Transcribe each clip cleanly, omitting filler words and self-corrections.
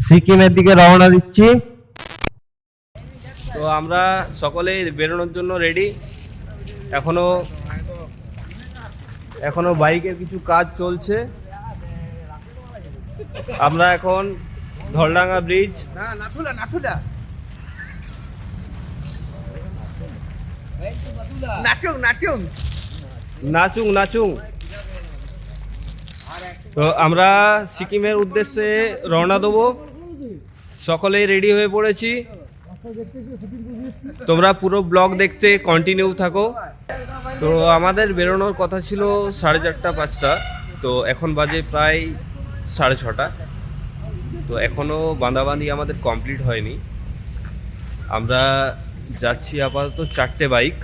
সিকিমের দিকে রওনা দিচ্ছি। তো আমরা সকলেই বেরোনোর জন্য রেডি। এখনো বাইকের কিছু কাজ চলছে। আমরা এখন ধলডাঙ্গা ব্রিজ, নাচুং। তো আমরা সিকিমের উদ্দেশ্যে রওনা দেবো। সকলেই রেডি হয়ে পড়েছি। তোমরা পুরো ব্লগ দেখতে কন্টিনিউ থাকো। তো আমাদের বেরোনোর কথা ছিল 4:30 5টা, তো এখন বাজে প্রায় 6:30। তো এখনও বাঁধাবাঁধি আমাদের কমপ্লিট হয়নি। আমরা যাচ্ছি আপাতত 4টে বাইক।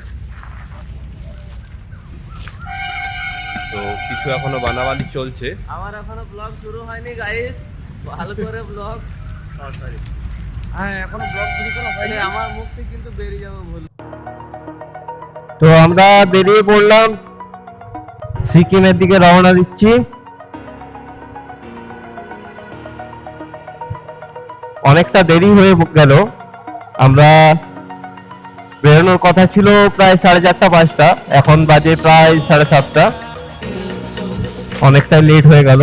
তো কিছু এখনো বাঁধাবাঁধি চলছে। আমার এখনো ব্লগ শুরু হয়নি গাইস, ভালো করে ব্লগ এখনো ব্লগ শুরু করা হয়নি। আমার মুখ থেকে কিন্তু বেরিয়ে যাবে ভুল। তো আমরা বেরিয়ে পড়লাম, সিকিমের দিকে রওনা দিচ্ছি। অনেকটা দেরি হয়ে গেল। আমরা বেরোনোর কথা ছিল প্রায় 4:30 5টা, এখন বাজে প্রায় 7:30। অনেকটা লেট হয়ে গেল।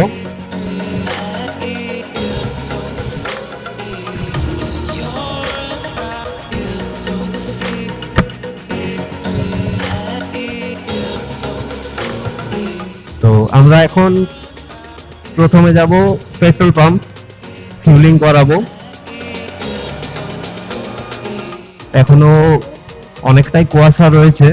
তো আমরা এখন প্রথমে যাব পেট্রোল পাম্প, ফিউলিং করাবো। এখনো অনেকটাই কুয়াশা রয়েছে।